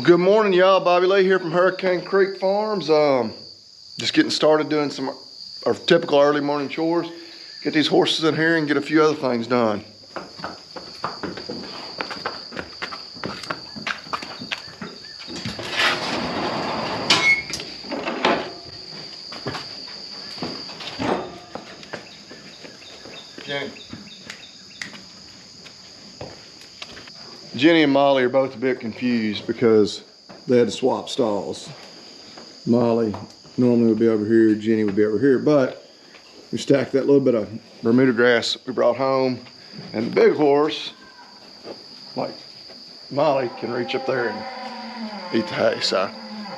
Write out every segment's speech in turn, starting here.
Good morning, y'all. Bobby Lee here from Hurricane Creek Farms. Just getting started doing some our typical early morning chores. Get these horses in here and get a few other things done. Jenny and Molly are both a bit confused because they had to swap stalls. Molly normally would be over here, Jenny would be over here, but we stacked that little bit of Bermuda grass we brought home, and the big horse, like Molly, can reach up there and eat the hay. So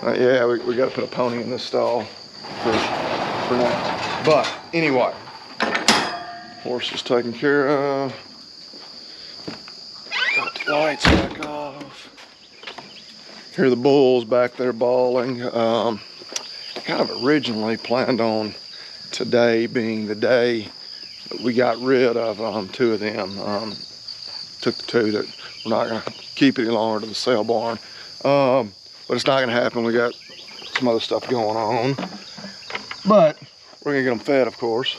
yeah, we got to put a pony in this stall for now. But anyway, horse is taken care of. Got the lights back off. Here are the bulls back there bawling. Kind of originally planned on today being the day that we got rid of two of them. Took the two that we're not going to keep any longer to the sale barn. But it's not going to happen. We got some other stuff going on. But we're going to get them fed, of course.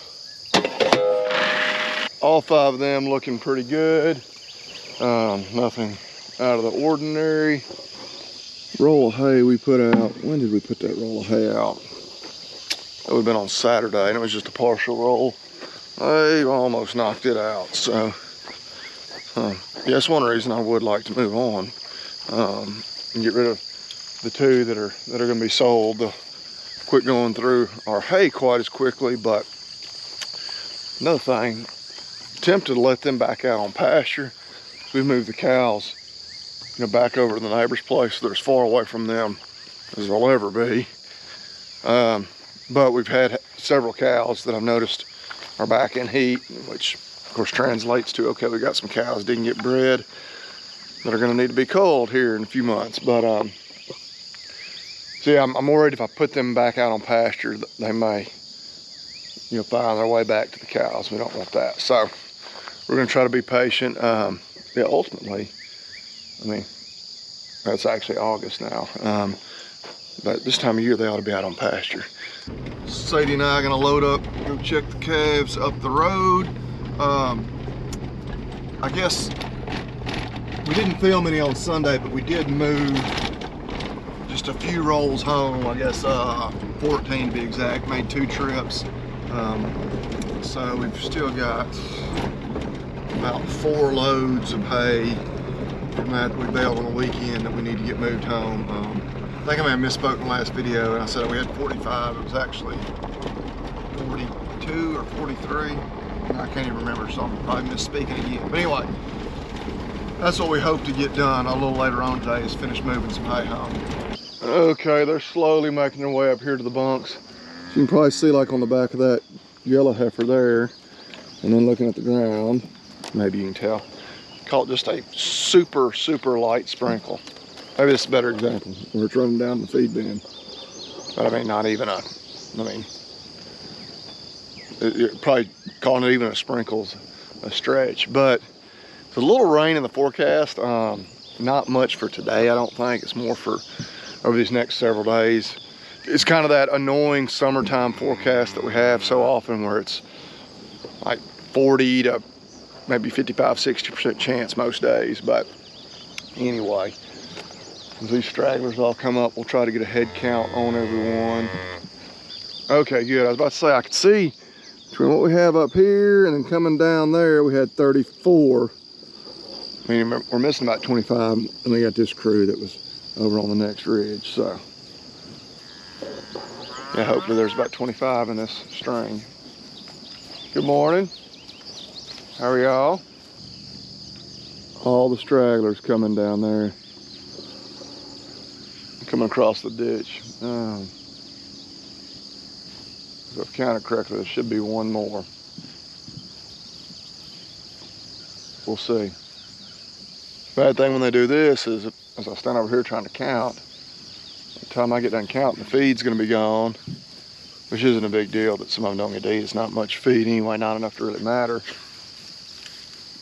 All five of them looking pretty good. Nothing out of the ordinary. Roll of hay we put out. When did we put that roll of hay out? That would have been on Saturday, and it was just a partial roll. They almost knocked it out. So yeah, that's one reason I would like to move on and get rid of the two that are going to be sold. They'll quit going through our hay quite as quickly. But another thing, tempted to let them back out on pasture. We moved the cows, back over to the neighbor's place. So they're as far away from them as they'll ever be. But we've had several cows that I've noticed are back in heat, which of course translates to, okay, we got some cows didn't get bred that are gonna need to be culled here in a few months. But so yeah, I'm worried if I put them back out on pasture, they may, find their way back to the cows. We don't want that. So we're gonna try to be patient. Yeah, ultimately, I mean, that's actually August now. But this time of year, they ought to be out on pasture. Sadie and I are gonna load up, go check the calves up the road. I guess we didn't film any on Sunday, but we did move just a few rolls home. I guess 14 to be exact, made 2 trips. So we've still got about 4 loads of hay from that we baled on the weekend that we need to get moved home. I think I may have misspoke in the last video and I said we had 45. It was actually 42 or 43. I can't even remember, so I'm probably misspeaking again. But anyway, that's what we hope to get done a little later on today, is finish moving some hay home. Okay, they're slowly making their way up here to the bunks. You can probably see, like on the back of that yellow heifer there, and then looking at the ground, maybe you can tell, call it just a super, super light sprinkle. Maybe this is a better example, where it's running down the feed bin. But I mean, not even a, you're probably calling it even a sprinkle's a stretch. But the little rain in the forecast, not much for today, I don't think. It's more for over these next several days. It's kind of that annoying summertime forecast that we have so often, where it's like 40 to maybe 55, 60% chance most days. But anyway, as these stragglers all come up, we'll try to get a head count on everyone. Okay, good. I was about to say, I could see between what we have up here and then coming down there, we had 34. I mean, we're missing about 25, and we got this crew that was over on the next ridge. So yeah, hopefully there's about 25 in this string. Good morning. How are y'all? All the stragglers coming down there. Coming across the ditch. If I've counted correctly, there should be one more. We'll see. Bad thing when they do this is, as I stand over here trying to count, by the time I get done counting, the feed's gonna be gone, which isn't a big deal that some of them don't get to eat. It's not much feed anyway, not enough to really matter.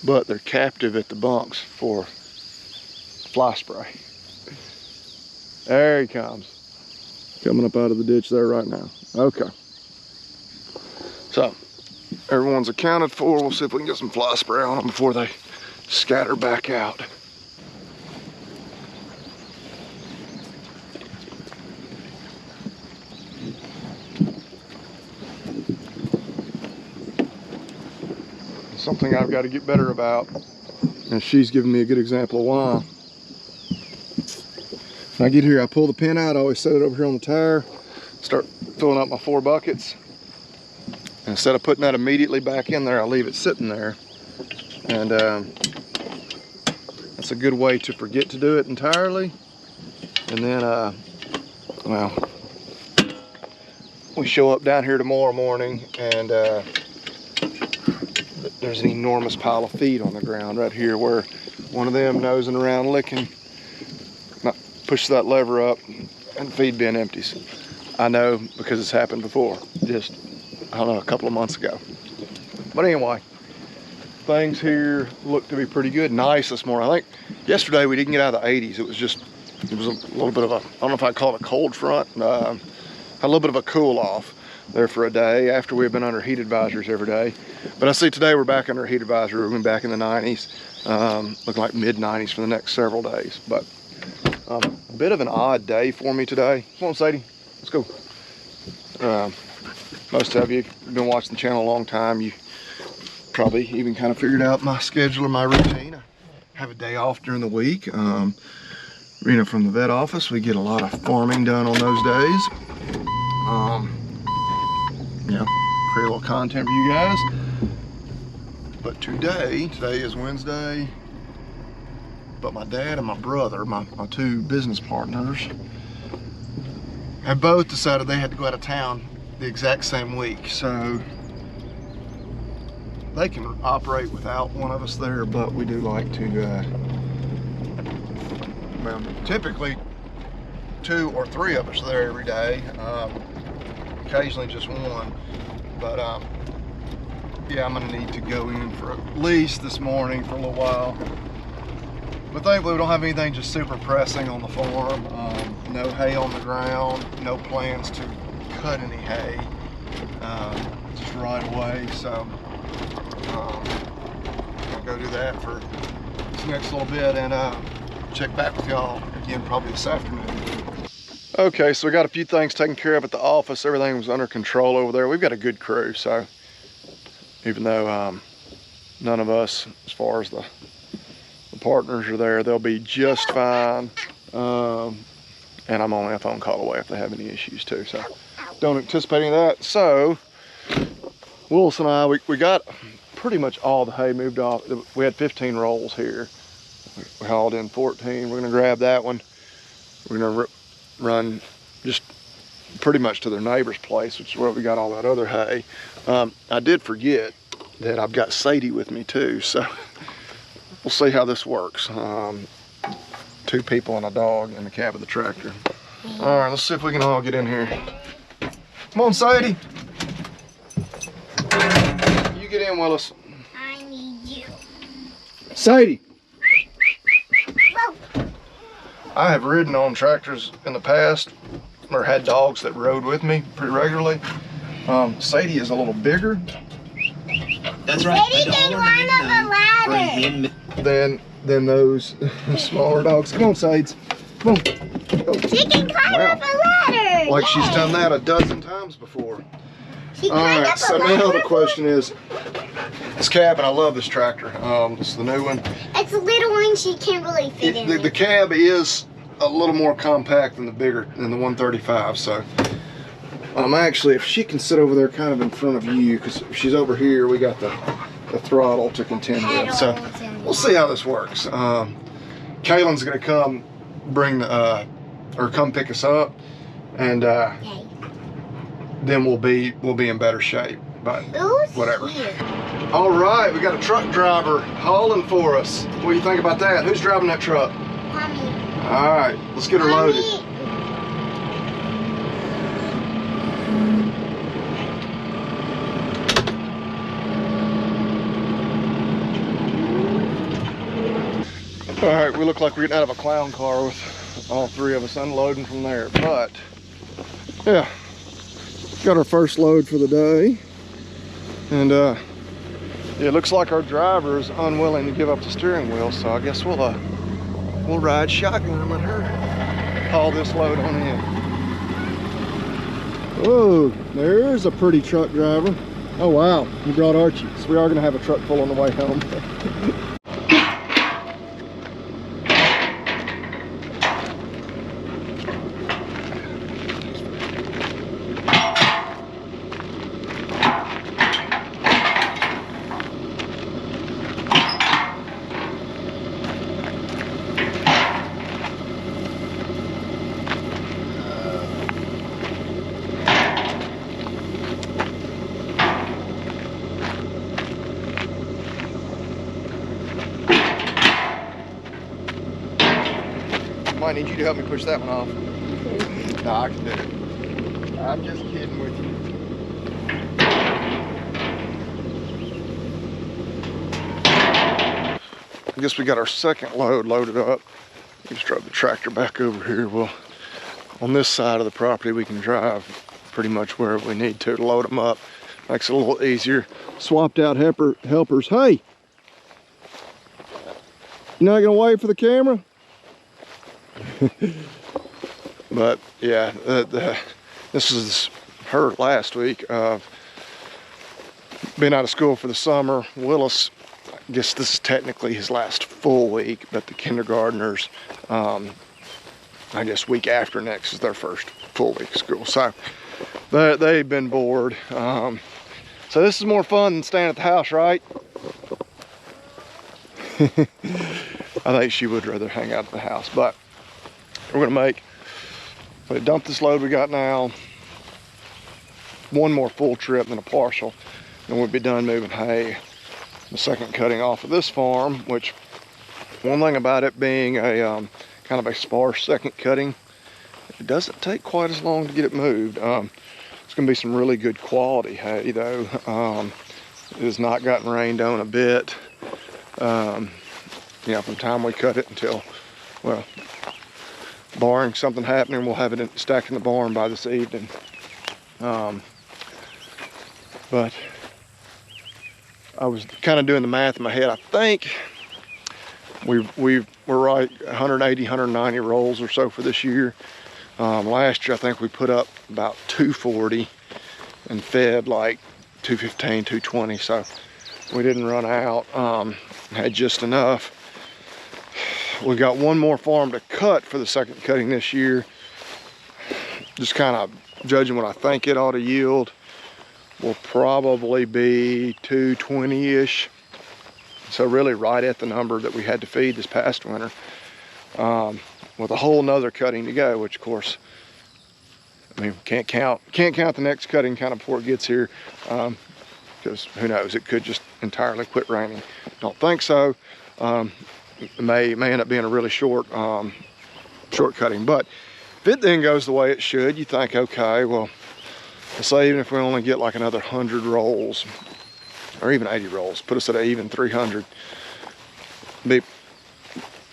But they're captive at the bunks for fly spray. There he comes. Coming up out of the ditch there right now. Okay. So, everyone's accounted for. We'll see if we can get some fly spray on them before they scatter back out. Something I've got to get better about, and she's giving me a good example of why. When I get here, I pull the pin out, I always set it over here on the tire, start filling up my 4 buckets. And instead of putting that immediately back in there, I leave it sitting there. And that's a good way to forget to do it entirely. And then, well, we show up down here tomorrow morning and there's an enormous pile of feed on the ground right here where one of them nosing around licking, push that lever up and feed bin empties. I know because it's happened before, just, I don't know, a couple of months ago. But anyway, things here look to be pretty good. Nice this morning. I think yesterday we didn't get out of the 80s. It was a little bit of a, I don't know if I'd call it a cold front. Had a little bit of a cool off there for a day after we've been under heat advisories every day. But I see today we're back under heat advisory. We're going back in the 90s, looking like mid 90s for the next several days. But a bit of an odd day for me today. Come on, Sadie, let's go. Most of you have been watching the channel a long time. You probably even kind of figured out my schedule or my routine. I have a day off during the week. You know, from the vet office, we get a lot of farming done on those days. You know, create a little content for you guys. But today is Wednesday, but my dad and my brother, my 2 business partners, have both decided they had to go out of town the exact same week. So they can operate without one of us there, but we do like to, well, typically 2 or 3 of us there every day. Occasionally just one, but yeah, I'm gonna need to go in for at least this morning for a little while. But thankfully we don't have anything just super pressing on the farm. No hay on the ground, no plans to cut any hay just right away. So I'll go do that for this next little bit and check back with y'all again probably this afternoon. Okay, so we got a few things taken care of at the office. Everything was under control over there. We've got a good crew, so even though none of us, as far as the partners are there, they'll be just fine. And I'm only a phone call away if they have any issues too, so don't anticipate any of that. So Wilson and I, we got pretty much all the hay moved off. We had 15 rolls here. We hauled in 14. We're gonna grab that one. We're gonna run just pretty much to their neighbor's place, which is where we got all that other hay. I did forget that I've got Sadie with me too, so we'll see how this works. 2 people and a dog in the cab of the tractor. All right, let's see if we can all get in here. Come on, Sadie. You get in, Willis. I need you. Sadie. I have ridden on tractors in the past, or had dogs that rode with me pretty regularly. Sadie is a little bigger. That's right. Sadie can climb up a ladder. Than those smaller dogs. Come on, Sades. Come on. Go. She can climb up a ladder. Like she's done that a dozen times before. She All climbed right, up so a now ladder. the question is, this cab, and I love this tractor. This is the new one. It's a little one she can't really fit in. The cab is a little more compact than the 135, so actually, if she can sit over there kind of in front of you, because if she's over here, we got the throttle to contend with. So we'll see how this works. Kaylin's gonna come come pick us up, and Okay. then we'll be in better shape. But Who's whatever. here? All right, we got a truck driver hauling for us. What do you think about that? Who's driving that truck? Mommy. All right, let's get her loaded. Mommy. All right, we look like we're getting out of a clown car with all three of us unloading from there. But yeah, got our first load for the day. And yeah, it looks like our driver is unwilling to give up the steering wheel, so I guess we'll ride shotgun and let her haul this load on in. Oh, there's a pretty truck driver. Oh wow, you brought Archie. So we are gonna have a truck full on the way home. Might need you to help me push that one off. No, I can do it. I'm just kidding with you. I guess we got our second load loaded up. Just drove the tractor back over here. Well, on this side of the property, we can drive pretty much wherever we need to load them up. Makes it a little easier. Swapped out helpers. Hey, you not gonna wait for the camera? But yeah, this is her last week of being out of school for the summer. Willis, I guess this is technically his last full week, but the kindergartners, I guess week after next is their first full week of school. So they've been bored. So this is more fun than staying at the house, right? I think she would rather hang out at the house, but we're gonna dump this load we got now, one more full trip than a partial, and we'll be done moving hay. The second cutting off of this farm, which one thing about it being a kind of a sparse second cutting, it doesn't take quite as long to get it moved. It's gonna be some really good quality hay though. It has not gotten rained on a bit. You know, from the time we cut it until, well, barring something happening, we'll have it stacked in the barn by this evening. But I was kind of doing the math in my head. I think we're right 180, 190 rolls or so for this year. Last year I think we put up about 240 and fed like 215, 220, so we didn't run out. Had just enough. We got one more farm to cut for the second cutting this year. Just kind of judging what I think it ought to yield. Will probably be 220-ish. So really right at the number that we had to feed this past winter. With a whole nother cutting to go, which of course, I mean, can't count the next cutting kind of before it gets here. Because who knows, it could just entirely quit raining. Don't think so. It may end up being a really short cutting, but if it then goes the way it should, you think, okay, well, let's say even if we only get like another 100 rolls or even 80 rolls, put us at an even 300. We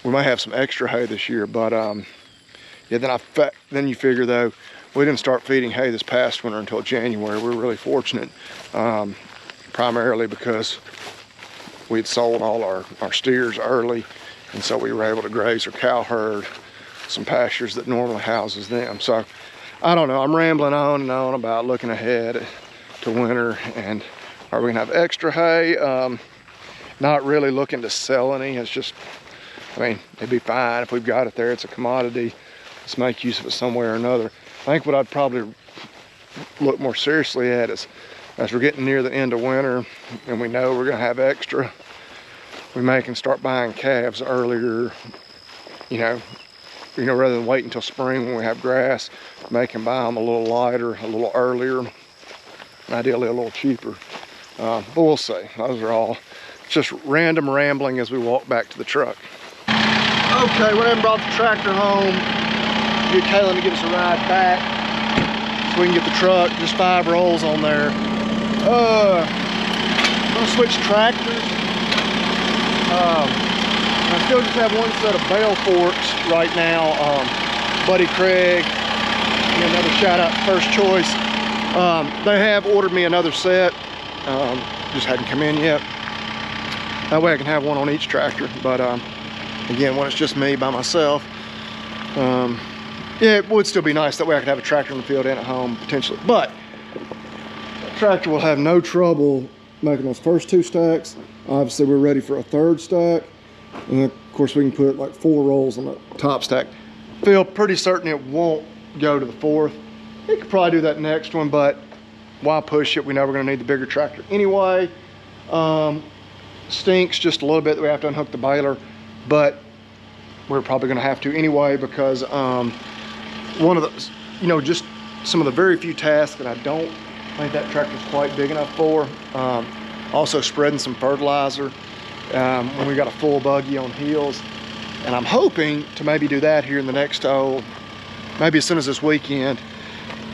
might have some extra hay this year, but yeah, then you figure though, we didn't start feeding hay this past winter until January. We're really fortunate, primarily because we'd sold all our steers early, and so we were able to graze our cow herd, some pastures that normally houses them. So I don't know, I'm rambling on and on about looking ahead to winter and are we gonna have extra hay? Not really looking to sell any. It's just, I mean, it'd be fine if we've got it there. It's a commodity. Let's make use of it some way or another. I think what I'd probably look more seriously at is, as we're getting near the end of winter and we know we're gonna have extra, we may can start buying calves earlier, you know, rather than wait until spring when we have grass. They can buy them a little lighter, a little earlier, ideally a little cheaper. But we'll see. Those are all just random rambling as we walk back to the truck. Okay, we haven't brought the tractor home. Get Kaylin to give us a ride back so we can get the truck, just 5 rolls on there. I'm gonna switch tractors. I still just have one set of bale forks right now. Buddy Craig, another shout out to First Choice. They have ordered me another set. Just hadn't come in yet. That way I can have one on each tractor. But again, when it's just me by myself, yeah, it would still be nice. That way I could have a tractor in the field and at home potentially. But the tractor will have no trouble making those first 2 stacks. Obviously we're ready for a 3rd stack. And of course we can put like 4 rolls on the top stack. Feel pretty certain it won't go to the 4th. It could probably do that next one, but why push it? We know we're gonna need the bigger tractor anyway. Stinks just a little bit that we have to unhook the baler, but we're probably gonna have to anyway because one of the, you know, just some of the very few tasks that I don't think that tractor's quite big enough for. Also spreading some fertilizer when we got a full buggy on wheels. And I'm hoping to maybe do that here in the next, maybe as soon as this weekend.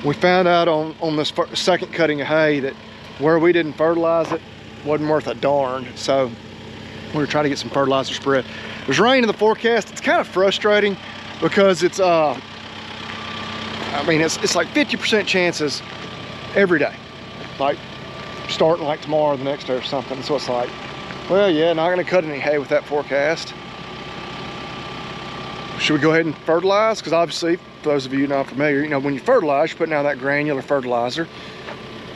We found out on this second cutting of hay that where we didn't fertilize it wasn't worth a darn. So we were trying to get some fertilizer spread. There's rain in the forecast. It's kind of frustrating because it's, I mean, it's like 50% chances every day. Like starting like tomorrow or the next day or something. So it's like, well, yeah, not gonna cut any hay with that forecast. Should we go ahead and fertilize? Because obviously, for those of you not familiar, you know, when you fertilize, you're putting down that granular fertilizer.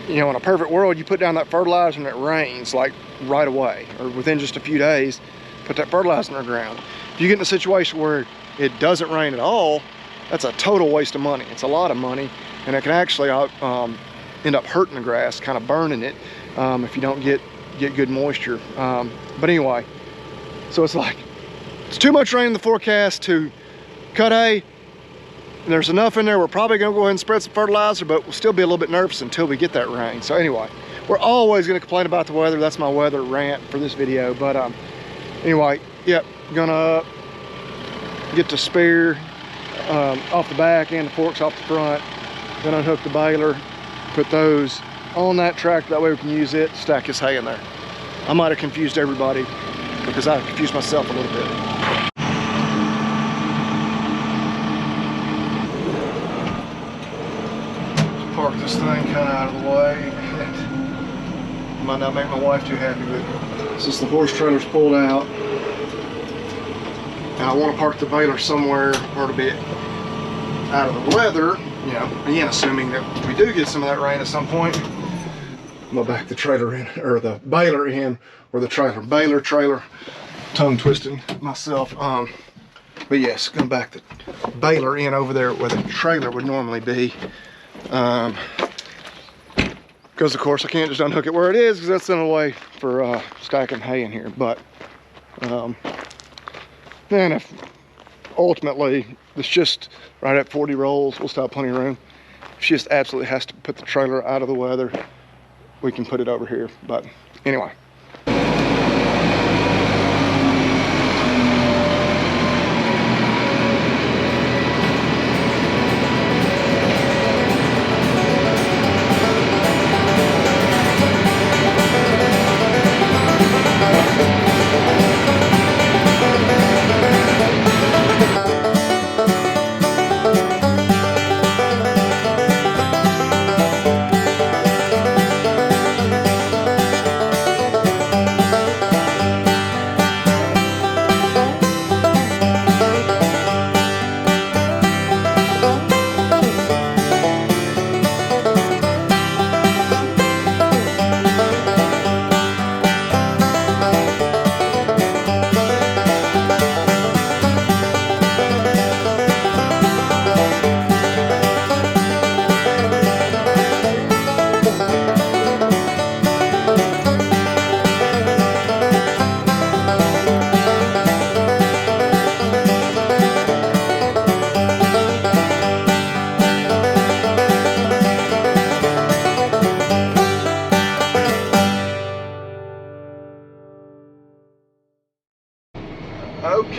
You know, in a perfect world, you put down that fertilizer and it rains like right away or within just a few days, put that fertilizer in the ground. If you get in a situation where it doesn't rain at all, that's a total waste of money. It's a lot of money, and it can actually end up hurting the grass, kind of burning it if you don't get good moisture. But anyway, so it's like, it's too much rain in the forecast to cut hay. There's enough in there, we're probably gonna go ahead and spread some fertilizer, but we'll still be a little bit nervous until we get that rain. So anyway, we're always gonna complain about the weather. That's my weather rant for this video. But anyway, yep, gonna get the spare off the back and the forks off the front, then unhook the baler, put those on that tractor, that way we can use it, stack his hay in there. I might have confused everybody because I confused myself a little bit. Let's park this thing kind of out of the way. Might not make my wife too happy, but since the horse trailer's pulled out, and I want to park the baler somewhere where it'll be out of the weather, you know, again, assuming that we do get some of that rain at some point. I'm gonna back the trailer in, or the baler in, or the baler trailer, tongue twisting myself. But yes, gonna back the baler in over there where the trailer would normally be. Because of course I can't just unhook it where it is, because that's in a way for stacking hay in here. But then if ultimately it's just right at 40 rolls, we'll still have plenty of room. If she just absolutely has to put the trailer out of the weather, we can put it over here. But anyway.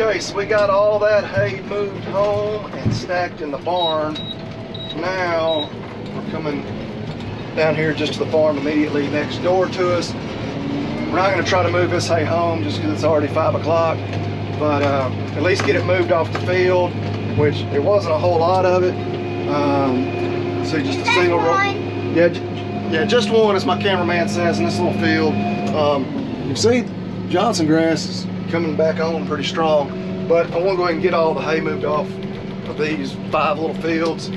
Okay, so we got all that hay moved home and stacked in the barn. Now we're coming down here just to the farm immediately next door to us. We're not going to try to move this hay home just because it's already 5 o'clock. but at least get it moved off the field, which it wasn't a whole lot of it. So just a single roll. Yeah, just one, as my cameraman says, in this little field. You see, Johnson grass is coming back on pretty strong, but I want to go ahead and get all the hay moved off of these 5 little fields,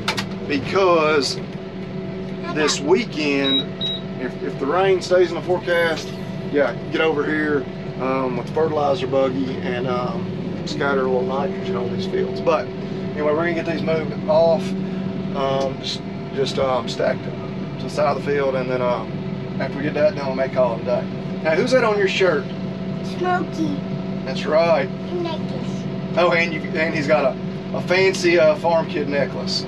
because this weekend, if the rain stays in the forecast, yeah, get over here with the fertilizer buggy and scatter a little nitrogen on these fields. But anyway, we're gonna get these moved off, just stacked to the side of the field, and then after we get that done, we'll make call it a day. Now, who's that on your shirt? Smokey. That's right. Necklace. Oh, and he's got a fancy farm kid necklace.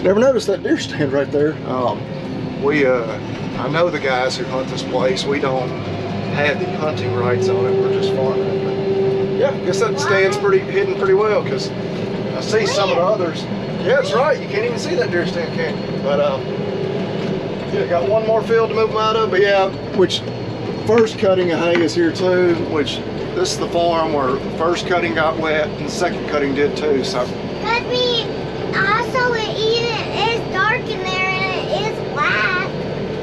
Never noticed that deer stand right there. I know the guys who hunt this place. We don't have the hunting rights on it. We're just farming it. But yeah, I guess that stand's hidden pretty well, because I see some of the others. Yeah, that's right. You can't even see that deer stand, can you? But yeah, got one more field to move them out of. But yeah, which first cutting of hay is here too. Which this is the farm where the first cutting got wet and the second cutting did too. So. But also it is dark in there and it is black.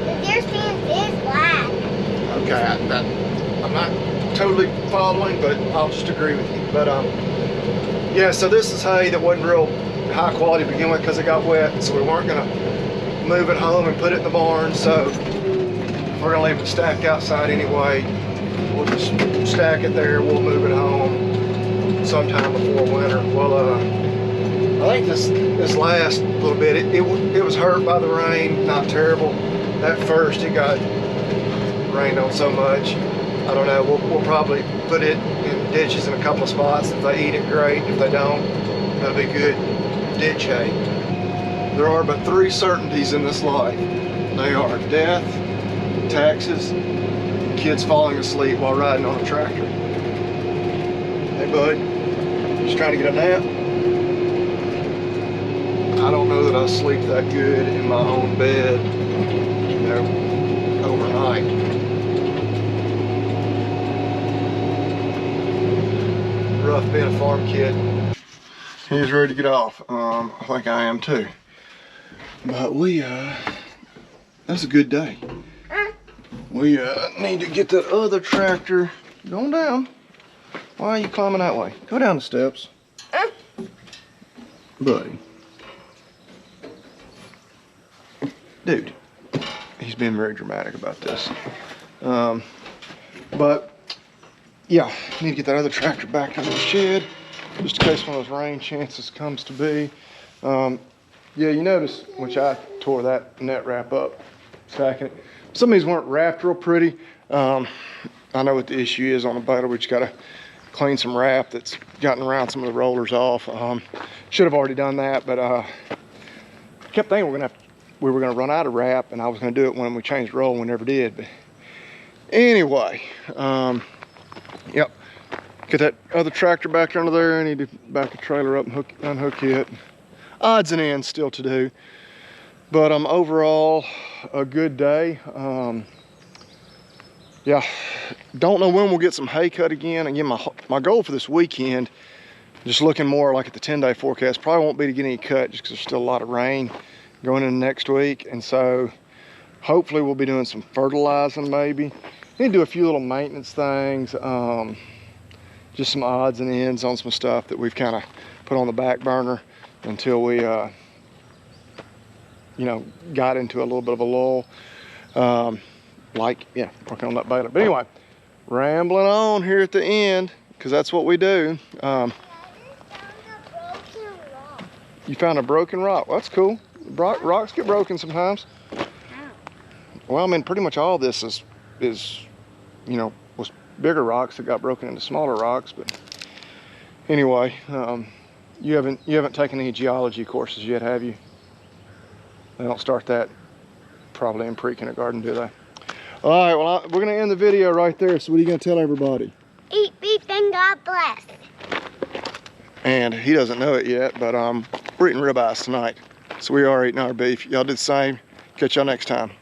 The deer stand is black. Okay, I'm not totally following, but I'll just agree with you. But yeah, so this is hay that wasn't real high quality to begin with because it got wet, so we weren't gonna move it home and put it in the barn. So we're gonna leave it stacked outside anyway. We'll just stack it there. We'll move it home sometime before winter. Well, I think this last little bit, it was hurt by the rain, not terrible. At first it got rained on so much. I don't know, we'll probably put it in ditches in a couple of spots. If they eat it, great. If they don't, that'll be good ditch hay. There are but 3 certainties in this life. They are death, taxes, and kids falling asleep while riding on a tractor. Hey bud, just trying to get a nap? I don't know that I sleep that good in my own bed, you know, overnight. Rough being a farm kid. He's ready to get off. I think I am too. But that's a good day. We need to get that other tractor going down. Why are you climbing that way? Go down the steps. Buddy. Dude, he's been very dramatic about this. But yeah, need to get that other tractor back in the shed, just in case one of those rain chances comes to be. Yeah, you notice, which I tore that net wrap up, stacking it. Some of these weren't wrapped real pretty. I know what the issue is on the baler. We just gotta clean some wrap that's gotten around some of the rollers off. Should have already done that, but kept thinking we were gonna run out of wrap, and I was gonna do it when we changed roll. We never did. But anyway, yep. Get that other tractor back under there. I need to back the trailer up and unhook it. Odds and ends still to do, but overall a good day. Yeah, don't know when we'll get some hay cut again. Again, my goal for this weekend, just looking more like at the 10-day forecast, probably won't be to get any cut just because there's still a lot of rain going into next week. And so hopefully we'll be doing some fertilizing maybe. Need to do a few little maintenance things, just some odds and ends on some stuff that we've kind of put on the back burner until we you know, got into a little bit of a lull. Like, yeah, working on that baler. But anyway, rambling on here at the end, because that's what we do. You found a broken rock. Well, that's cool. Rocks get broken sometimes. Well, I mean, pretty much all this is, you know, was bigger rocks that got broken into smaller rocks. But anyway, you haven't taken any geology courses yet, have you? They don't start that probably in pre-kindergarten, do they? All right, well, we're gonna end the video right there. So what are you gonna tell everybody? Eat beef and God bless. And he doesn't know it yet, but we're eating ribeyes tonight. So we are eating our beef. Y'all did the same. Catch y'all next time.